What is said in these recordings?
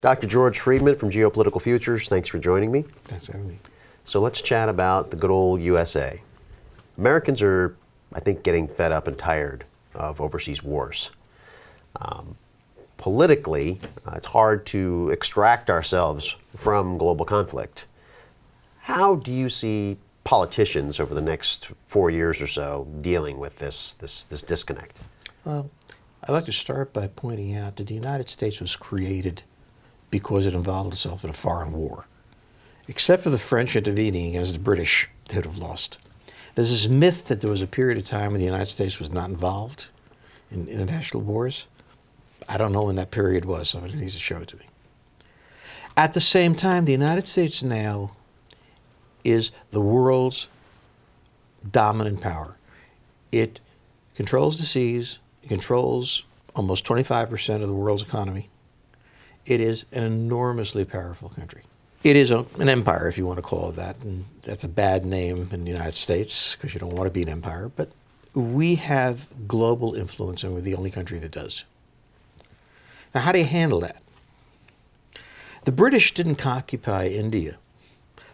Dr. George Friedman from Geopolitical Futures, thanks for joining me. Thanks for having me. So let's chat about the good old USA. Americans are, I think, getting fed up and tired of overseas wars. Politically, it's hard to extract ourselves from global conflict. How do you see politicians over the next 4 years or so dealing with this disconnect? Well, I'd like to start by pointing out that the United States was created because it involved itself in a foreign war. Except for the French intervening against the British, they would have lost. There's this myth that there was a period of time when the United States was not involved in international wars. I don't know when that period was. Somebody needs to show it to me. At the same time, the United States now is the world's dominant power. It controls the seas. It controls almost 25% of the world's economy. It is an enormously powerful country. It is an empire, if you want to call it that, and that's a bad name in the United States because you don't want to be an empire, but we have global influence and we're the only country that does. Now, how do you handle that? The British didn't occupy India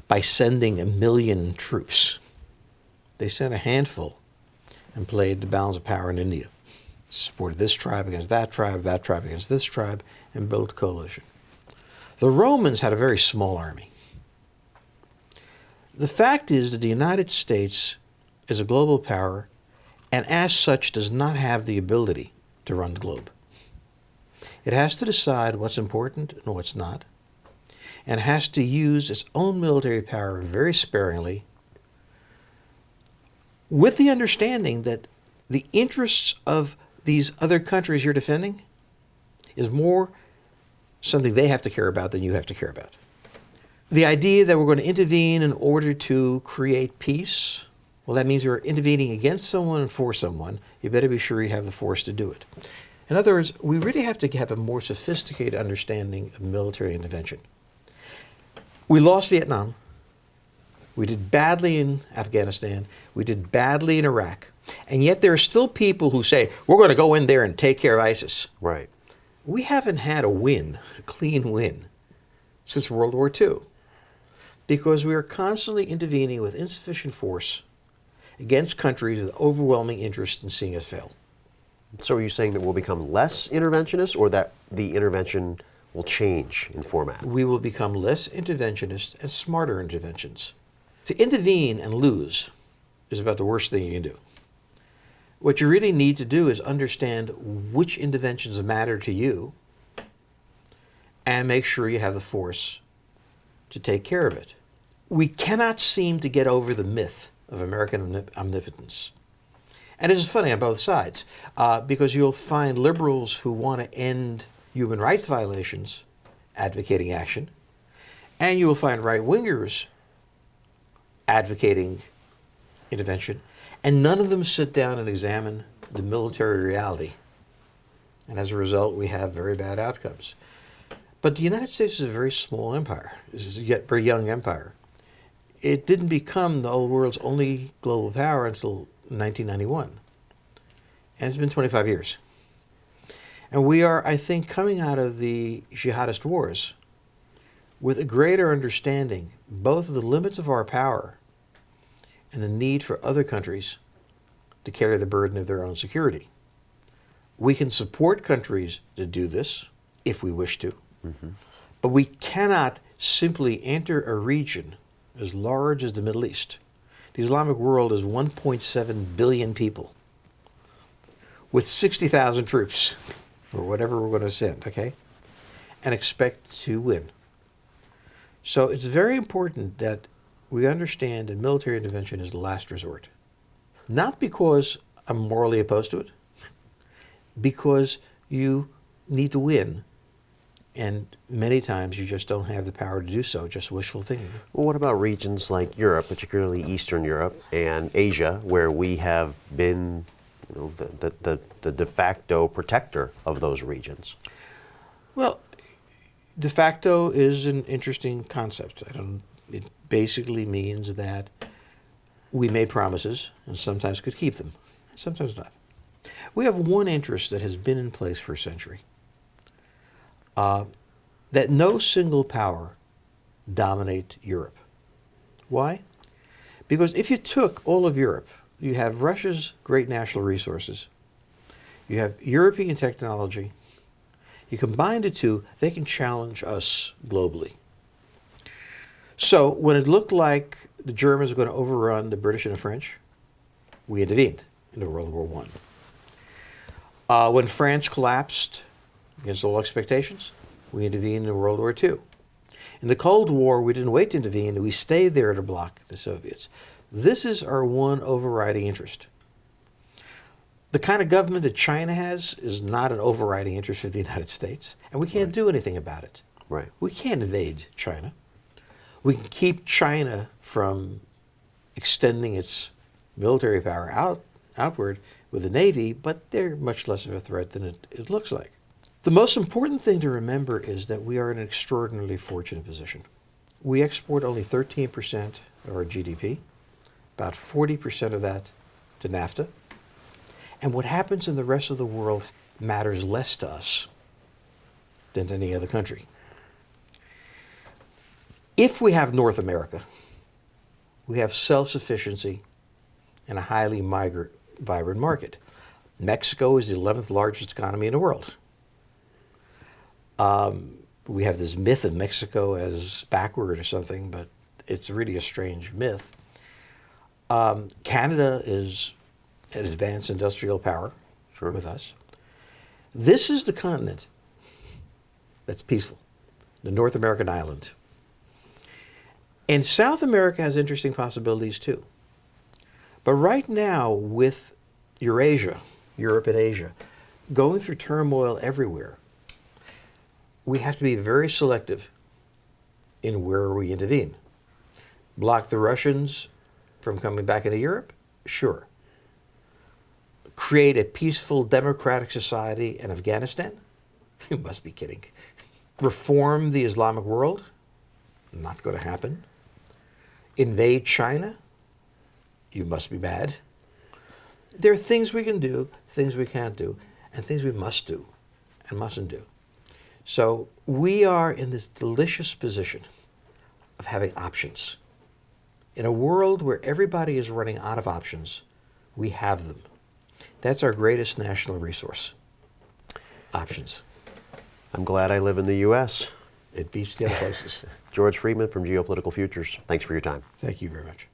by sending 1 million troops. They sent a handful and played the balance of power in India. Supported this tribe against that tribe against this tribe, and built a coalition. The Romans had a very small army. The fact is that the United States is a global power and as such does not have the ability to run the globe. It has to decide what's important and what's not, and has to use its own military power very sparingly with the understanding that the interests of these other countries you're defending is more something they have to care about than you have to care about. The idea that we're going to intervene in order to create peace, well, that means you're intervening against someone and for someone. You better be sure you have the force to do it. In other words, we really have to have a more sophisticated understanding of military intervention. We lost Vietnam. We did badly in Afghanistan. We did badly in Iraq. And yet there are still people who say, we're going to go in there and take care of ISIS. Right. We haven't had a win, a clean win, since World War II, because we are constantly intervening with insufficient force against countries with overwhelming interest in seeing us fail. So are you saying that we'll become less interventionist or that the intervention will change in format? We will become less interventionist and smarter interventions. To intervene and lose is about the worst thing you can do. What you really need to do is understand which interventions matter to you and make sure you have the force to take care of it. We cannot seem to get over the myth of American omnipotence. And this is funny on both sides, because you'll find liberals who want to end human rights violations advocating action, and you will find right-wingers advocating intervention, and none of them sit down and examine the military reality. And as a result, we have very bad outcomes. But the United States is a very small empire. This is a very young empire. It didn't become the old world's only global power until 1991. And it's been 25 years. And we are, I think, coming out of the jihadist wars with a greater understanding both of the limits of our power and the need for other countries to carry the burden of their own security. We can support countries to do this if we wish to, but we cannot simply enter a region as large as the Middle East. The Islamic world is 1.7 billion people with 60,000 troops, or whatever we're going to send, okay, and expect to win. So it's very important that we understand that military intervention is the last resort. Not because I'm morally opposed to it, because you need to win. And many times you just don't have the power to do so, just wishful thinking. Well, what about regions like Europe, particularly Eastern Europe and Asia, where we have been the de facto protector of those regions? Well, de facto is an interesting concept. It basically means that we made promises and sometimes could keep them, and sometimes not. We have one interest that has been in place for a century. that no single power dominate Europe. Why? Because if you took all of Europe, you have Russia's great national resources, you have European technology, you combine the two, they can challenge us globally. So when it looked like the Germans were going to overrun the British and the French, we intervened in World War I. When France collapsed against all expectations, we intervened in World War II. In the Cold War, we didn't wait to intervene. We stayed there to block the Soviets. This is our one overriding interest. The kind of government that China has is not an overriding interest for the United States, and we can't do anything about it. Right. We can't invade China. We can keep China from extending its military power outward with the Navy, but they're much less of a threat than it looks like. The most important thing to remember is that we are in an extraordinarily fortunate position. We export only 13% of our GDP, about 40% of that to NAFTA. And what happens in the rest of the world matters less to us than to any other country. If we have North America, we have self-sufficiency and a highly vibrant market. Mexico is the 11th largest economy in the world. We have this myth of Mexico as backward or something, but it's really a strange myth. Canada is an advanced industrial power with us. This is the continent that's peaceful, the North American island. And South America has interesting possibilities too. But right now, with Eurasia, Europe and Asia, going through turmoil everywhere, we have to be very selective in where we intervene. Block the Russians from coming back into Europe? Sure. Create a peaceful democratic society in Afghanistan? You must be kidding. Reform the Islamic world? Not going to happen. Invade China? You must be mad. There are things we can do, things we can't do, and things we must do and mustn't do. So we are in this delicious position of having options. In a world where everybody is running out of options, we have them. That's our greatest national resource. Options. I'm glad I live in the U.S. It beats the other places. George Friedman from Geopolitical Futures. Thanks for your time. Thank you very much.